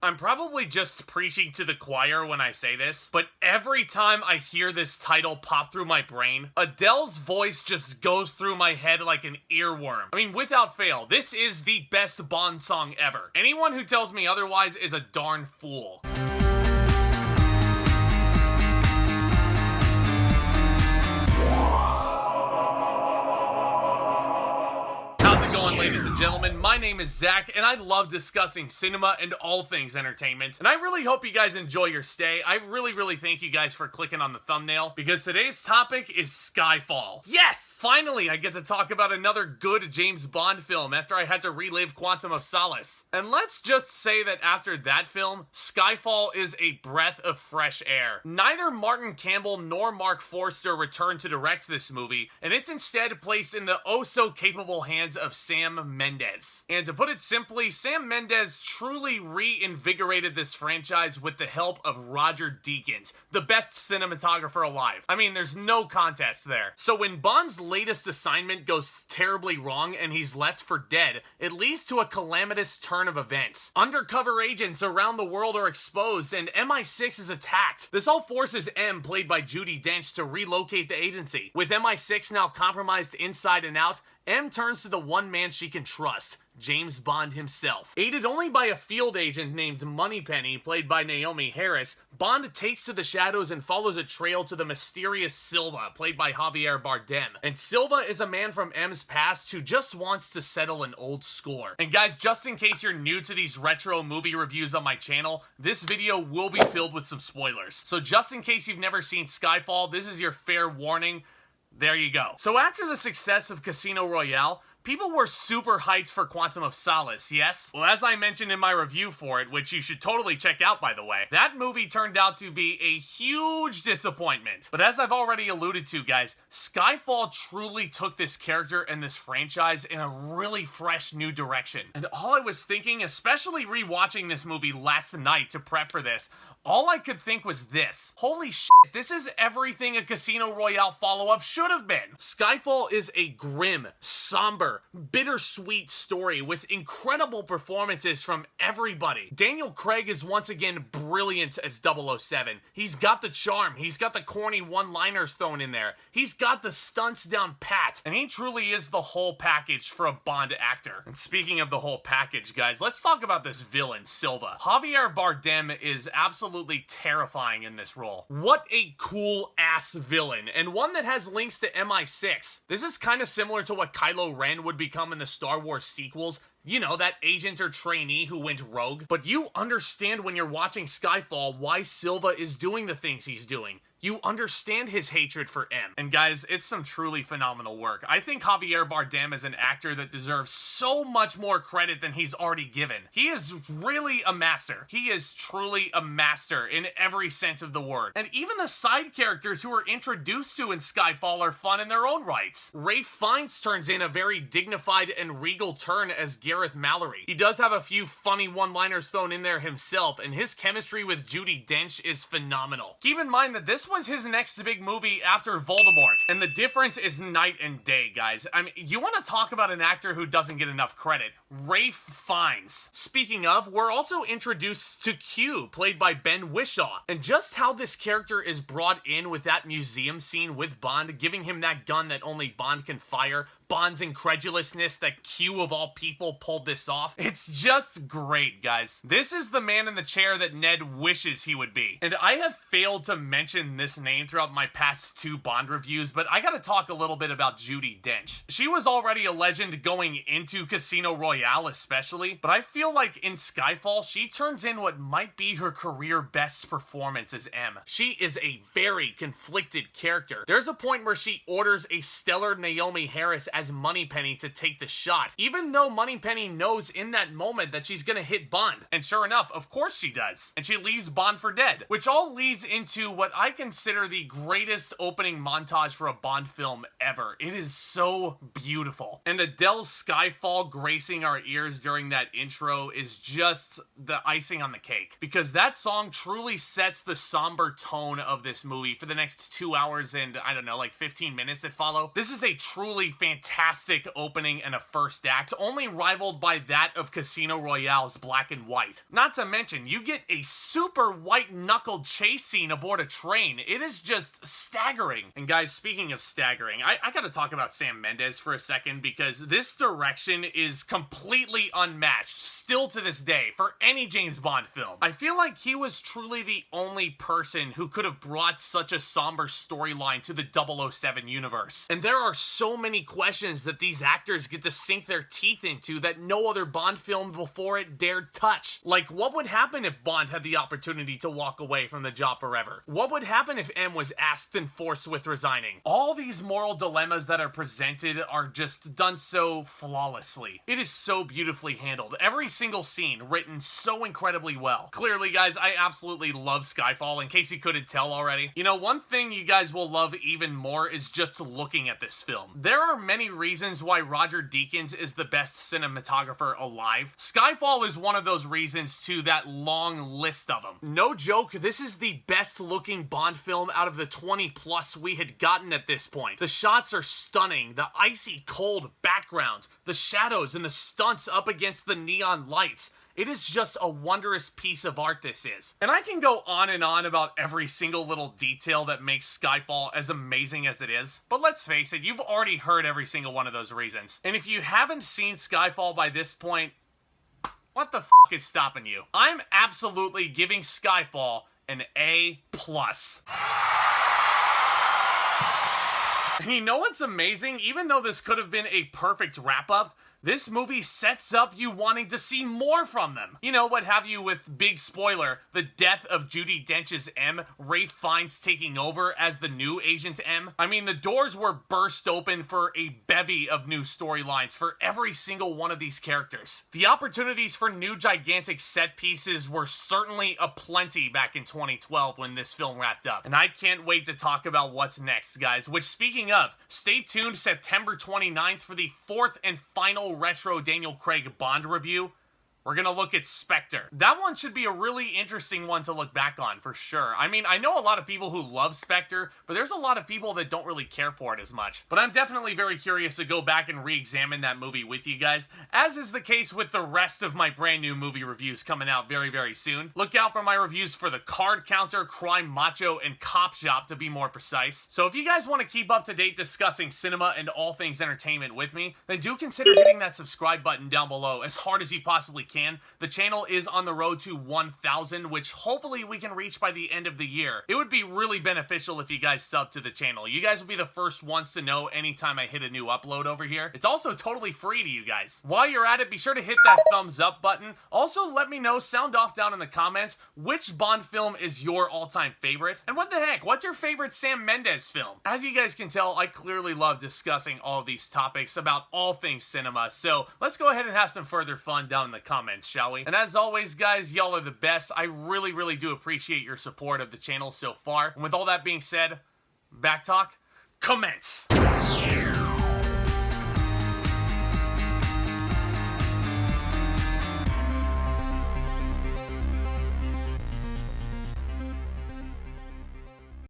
I'm probably just preaching to the choir when I say this, but every time I hear this title pop through my brain, Adele's voice just goes through my head like an earworm. I mean, without fail, this is the best Bond song ever. Anyone who tells me otherwise is a darn fool. Ladies and gentlemen, my name is Zack, and I love discussing cinema and all things entertainment, and I really hope you guys enjoy your stay. I really thank you guys for clicking on the thumbnail, because today's topic is Skyfall. Yes! Finally, I get to talk about another good James Bond film after I had to relive Quantum of Solace. And let's just say that after that film, Skyfall is a breath of fresh air. Neither Martin Campbell nor Mark Forster returned to direct this movie, and it's instead placed in the oh-so-capable hands of Sam Mendes. And to put it simply, Sam Mendes truly reinvigorated this franchise with the help of Roger Deakins, the best cinematographer alive. I mean, there's no contest there. So when Bond's latest assignment goes terribly wrong and he's left for dead, it leads to a calamitous turn of events. Undercover agents around the world are exposed and MI6 is attacked. This all forces M, played by Judy Dench, to relocate the agency. With MI6 now compromised inside and out, M turns to the one man she can trust, James Bond himself. Aided only by a field agent named Moneypenny, played by Naomie Harris, Bond takes to the shadows and follows a trail to the mysterious Silva, played by Javier Bardem. And Silva is a man from M's past who just wants to settle an old score. And guys, just in case you're new to these retro movie reviews on my channel, this video will be filled with some spoilers. So just in case you've never seen Skyfall, this is your fair warning. There you go. So after the success of Casino Royale, people were super hyped for Quantum of Solace, yes? Well, as I mentioned in my review for it, which you should totally check out by the way, that movie turned out to be a huge disappointment. But as I've already alluded to, guys, Skyfall truly took this character and this franchise in a really fresh new direction. And all I was thinking, especially rewatching this movie last night to prep for this, all I could think was this. Holy shit, this is everything a Casino Royale follow-up should have been. Skyfall is a grim, somber, bittersweet story with incredible performances from everybody. Daniel Craig is once again brilliant as 007. He's got the charm, he's got the corny one-liners thrown in there, he's got the stunts down pat, and he truly is the whole package for a Bond actor. And speaking of the whole package, guys, let's talk about this villain, Silva. Javier Bardem is absolutely terrifying in this role. What a cool ass villain, and one that has links to MI6. This is kind of similar to what Kylo Ren would become in the Star Wars sequels. You know, that agent or trainee who went rogue. But you understand when you're watching Skyfall why Silva is doing the things he's doing. You understand his hatred for M. And guys, it's some truly phenomenal work. I think Javier Bardem is an actor that deserves so much more credit than he's already given. He is really a master. He is truly a master in every sense of the word. And even the side characters who are introduced to in Skyfall are fun in their own rights. Ralph Fiennes turns in a very dignified and regal turn as Gareth Mallory. He does have a few funny one-liners thrown in there himself, and his chemistry with Judy Dench is phenomenal. Keep in mind that this was his next big movie after Voldemort, and the difference is night and day, guys. I mean, you want to talk about an actor who doesn't get enough credit. Ralph Fiennes. Speaking of, we're also introduced to Q, played by Ben Whishaw, and just how this character is brought in with that museum scene with Bond, giving him that gun that only Bond can fire, Bond's incredulousness that Q of all people pulled this off. It's just great, guys. This is the man in the chair that Ned wishes he would be. And I have failed to mention this name throughout my past 2 Bond reviews, but I gotta talk a little bit about Judy Dench. She was already a legend going into Casino Royale especially, but I feel like in Skyfall, she turns in what might be her career best performance as M. She is a very conflicted character. There's a point where she orders a stellar Naomie Harris as Moneypenny to take the shot, even though Moneypenny knows in that moment that she's gonna hit Bond. And sure enough, of course she does. And she leaves Bond for dead, which all leads into what I consider the greatest opening montage for a Bond film ever. It is so beautiful. And Adele's Skyfall gracing our ears during that intro is just the icing on the cake, because that song truly sets the somber tone of this movie for the next 2 hours and, I don't know, like 15 minutes that follow. This is a truly fantastic fantastic opening and a first act, only rivaled by that of Casino Royale's Black and White. Not to mention, you get a super white-knuckled chase scene aboard a train. It is just staggering. And guys, speaking of staggering, I gotta talk about Sam Mendes for a second, because this direction is completely unmatched, still to this day, for any James Bond film. I feel like he was truly the only person who could have brought such a somber storyline to the 007 universe. And there are so many questions that these actors get to sink their teeth into that no other Bond film before it dared touch. Like, what would happen if Bond had the opportunity to walk away from the job forever? What would happen if M was asked and forced with resigning? All these moral dilemmas that are presented are just done so flawlessly. It is so beautifully handled. Every single scene written so incredibly well. Clearly, guys, I absolutely love Skyfall, in case you couldn't tell already. You know, one thing you guys will love even more is just looking at this film. There are many reasons why Roger Deakins is the best cinematographer alive. Skyfall is one of those reasons to that long list of them. No joke, this is the best looking Bond film out of the 20 plus we had gotten at this point. The shots are stunning, the icy cold backgrounds, the shadows and the stunts up against the neon lights. It is just a wondrous piece of art, this is. And I can go on and on about every single little detail that makes Skyfall as amazing as it is, but let's face it, you've already heard every single one of those reasons. And if you haven't seen Skyfall by this point, what the f*** is stopping you? I'm absolutely giving Skyfall an A+. And you know what's amazing? Even though this could have been a perfect wrap-up, this movie sets up you wanting to see more from them. You know, what have you with, big spoiler, the death of Judy Dench's M, Ralph Fiennes taking over as the new Agent M? I mean, the doors were burst open for a bevy of new storylines for every single one of these characters. The opportunities for new gigantic set pieces were certainly aplenty back in 2012 when this film wrapped up. And I can't wait to talk about what's next, guys, which, speaking of, stay tuned September 29th for the 4th and final retro Daniel Craig Bond review. We're gonna look at Spectre. That one should be a really interesting one to look back on, for sure. I mean, I know a lot of people who love Spectre, but there's a lot of people that don't really care for it as much. But I'm definitely very curious to go back and re-examine that movie with you guys, as is the case with the rest of my brand new movie reviews coming out very, very soon. Look out for my reviews for The Card Counter, Crime Macho, and Cop Shop, to be more precise. So if you guys want to keep up to date discussing cinema and all things entertainment with me, then do consider hitting that subscribe button down below as hard as you possibly can. The channel is on the road to 1,000, which hopefully we can reach by the end of the year. It would be really beneficial if you guys sub to the channel. You guys will be the first ones to know anytime I hit a new upload over here. It's also totally free to you guys. While you're at it, be sure to hit that thumbs up button. Also, let me know, sound off down in the comments, which Bond film is your all-time favorite? And what the heck, what's your favorite Sam Mendes film? As you guys can tell, I clearly love discussing all of these topics about all things cinema, so let's go ahead and have some further fun down in the comments, shall we? And as always, guys, y'all are the best. I really, really do appreciate your support of the channel so far. And with all that being said, back talk, commence!